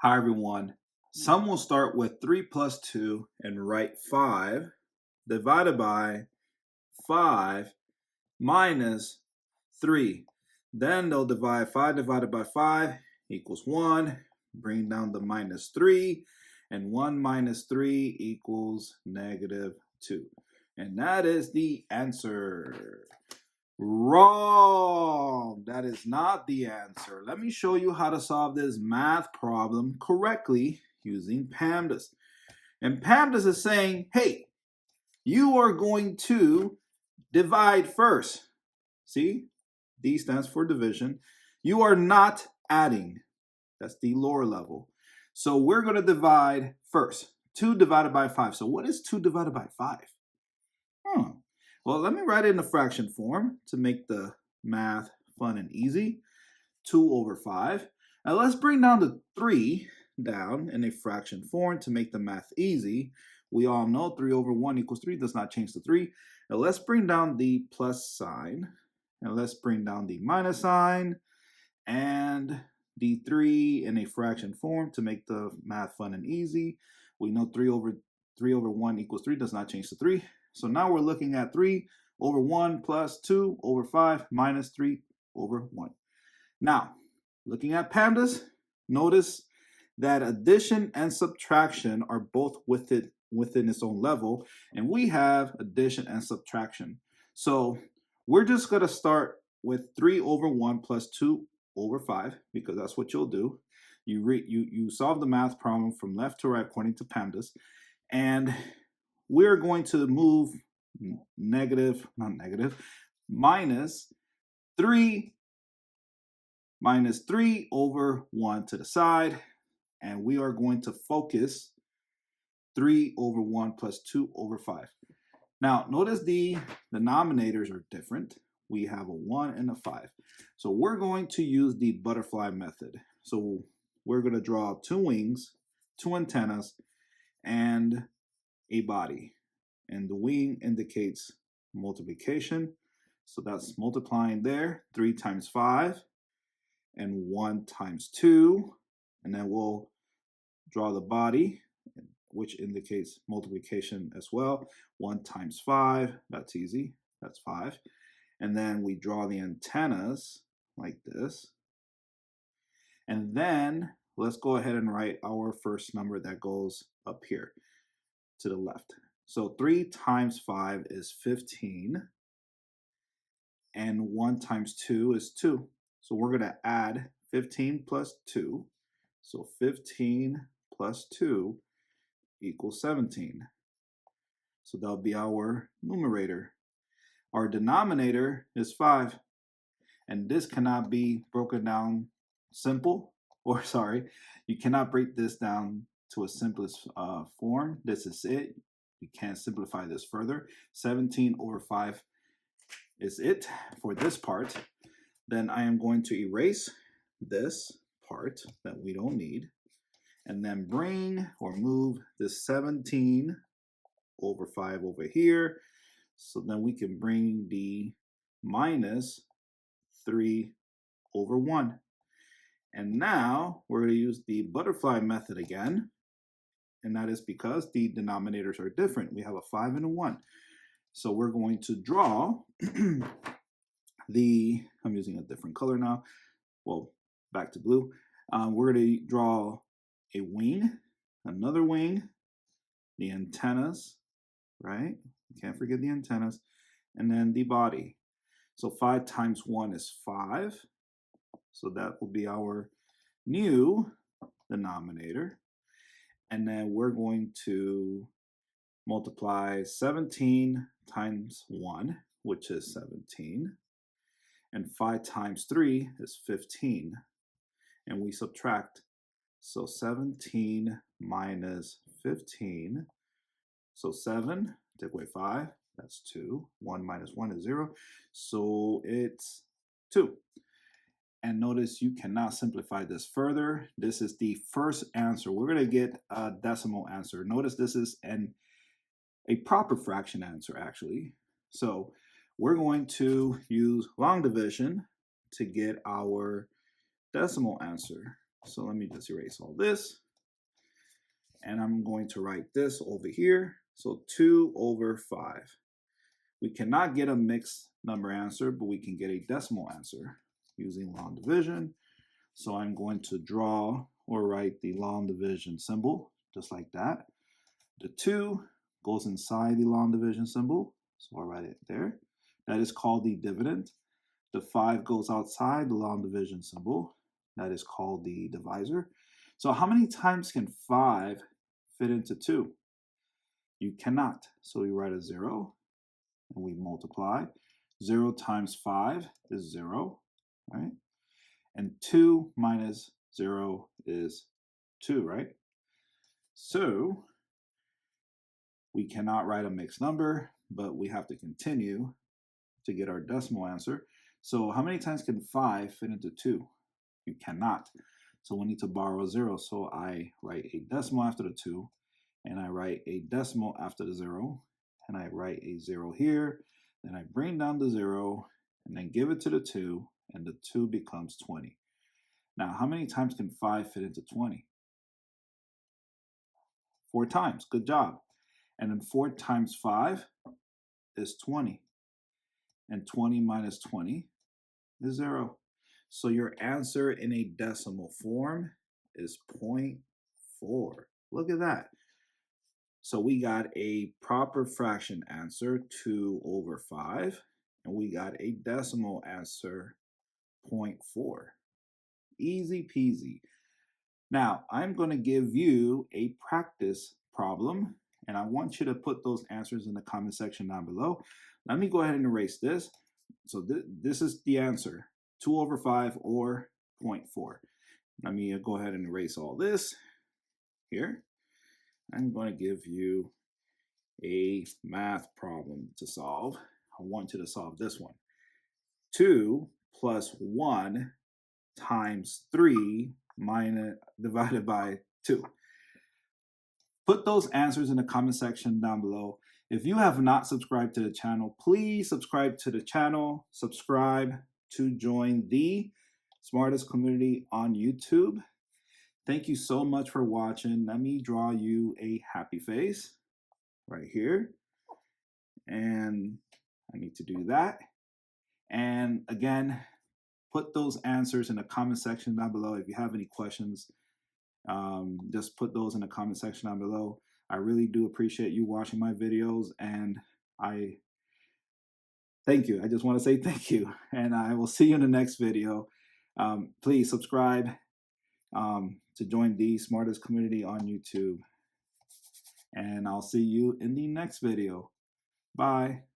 Hi everyone. Some will start with 3 plus 2 and write 5 divided by 5 minus 3. Then they'll divide 5 divided by 5 equals 1. Bring down the minus 3. And 1 minus 3 equals negative 2. And that is the answer. Wrong! That is not the answer. Let me show you how to solve this math problem correctly using PEMDAS. And PEMDAS is saying, hey, you are going to divide first. See? D stands for division. You are not adding. That's the lower level. So we're going to divide first. 2 divided by 5. So what is 2 divided by 5? Well, let me write it in a fraction form to make the math fun and easy. 2 over 5. Now let's bring down the 3 down in a fraction form to make the math easy. We all know 3 over 1 equals 3 does not change the 3. Now let's bring down the plus sign. And let's bring down the minus sign. And the 3 in a fraction form to make the math fun and easy. We know 3 over 1 equals 3 does not change the 3. So now we're looking at 3 over 1 plus 2 over 5 minus 3 over 1. Now, looking at PEMDAS, notice that addition and subtraction are both within its own level, and we have addition and subtraction. So we're just going to start with 3 over 1 plus 2 over 5, because that's what you'll do. You solve the math problem from left to right according to PEMDAS, and we're going to move minus 3 over 1 to the side, and we are going to focus 3 over 1 plus 2 over 5. Now, notice the denominators are different. We have a 1 and a 5. So we're going to use the butterfly method. So we're going to draw 2 wings, 2 antennas, and a body. And the wing indicates multiplication. So that's multiplying there, 3 times 5 and 1 times 2. And then we'll draw the body, which indicates multiplication as well. 1 times 5, that's easy, that's 5. And then we draw the antennas like this. And then let's go ahead and write our first number that goes up here to the left. So 3 times 5 is 15. And 1 times 2 is 2. So we're going to add 15 plus 2. So 15 plus 2 equals 17. So that'll be our numerator. Our denominator is 5. And this cannot be broken down simple. Or sorry, you cannot break this down to a simplest form. This is it. You can't simplify this further. 17 over 5 is it for this part. Then I am going to erase this part that we don't need, and then bring or move this 17 over 5 over here. So then we can bring the minus 3 over 1. And now we're going to use the butterfly method again. And that is because the denominators are different. We have a 5 and a 1. So we're going to draw I'm using a different color now. Well, back to blue. We're going to draw a wing, another wing, the antennas, right? You can't forget the antennas, and then the body. So 5 times 1 is 5. So that will be our new denominator. And then we're going to multiply 17 times 1, which is 17. And 5 times 3 is 15. And we subtract. So 17 minus 15. So 7, take away 5, that's 2. 1 minus 1 is 0. So it's 2. And notice you cannot simplify this further. This is the first answer. We're going to get a decimal answer. Notice this is a proper fraction answer, actually. So we're going to use long division to get our decimal answer. So let me just erase all this. And I'm going to write this over here. So 2 over 5. We cannot get a mixed number answer, but we can get a decimal answer using long division. So I'm going to draw or write the long division symbol, just like that. The 2 goes inside the long division symbol, so I'll write it there. That is called the dividend. The 5 goes outside the long division symbol. That is called the divisor. So how many times can 5 fit into 2? You cannot. So we write a 0 and we multiply. 0 times 5 is 0, right? And 2 minus 0 is 2, right? So we cannot write a mixed number, but we have to continue to get our decimal answer. So how many times can 5 fit into 2? You cannot. So we need to borrow a 0. So I write a decimal after the 2, and I write a decimal after the 0, and I write a 0 here. Then I bring down the 0, and then give it to the 2, and the 2 becomes 20. Now, how many times can 5 fit into 20? 4 times. Good job. And then 4 times 5 is 20. And 20 minus 20 is 0. So your answer in a decimal form is 0.4. Look at that. So we got a proper fraction answer, 2 over 5. And we got a decimal answer, 0.4. Easy peasy. Now, I'm going to give you a practice problem, and I want you to put those answers in the comment section down below. Let me go ahead and erase this. So this is the answer, 2 over 5 or 0.4. Let me go ahead and erase all this here. I'm going to give you a math problem to solve. I want you to solve this one. 2 plus 1 times 3 divided by 2. Put those answers in the comment section down below. If you have not subscribed to the channel, please subscribe to the channel. Subscribe to join the smartest community on YouTube. Thank you so much for watching. Let me draw you a happy face right here. And I need to do that. And again, put those answers in the comment section down below. If you have any questions, just put those in the comment section down below. I really do appreciate you watching my videos, and I thank you. I just want to say thank you, and I will see you in the next video. Please subscribe to join the smartest community on YouTube, and I'll see you in the next video. Bye.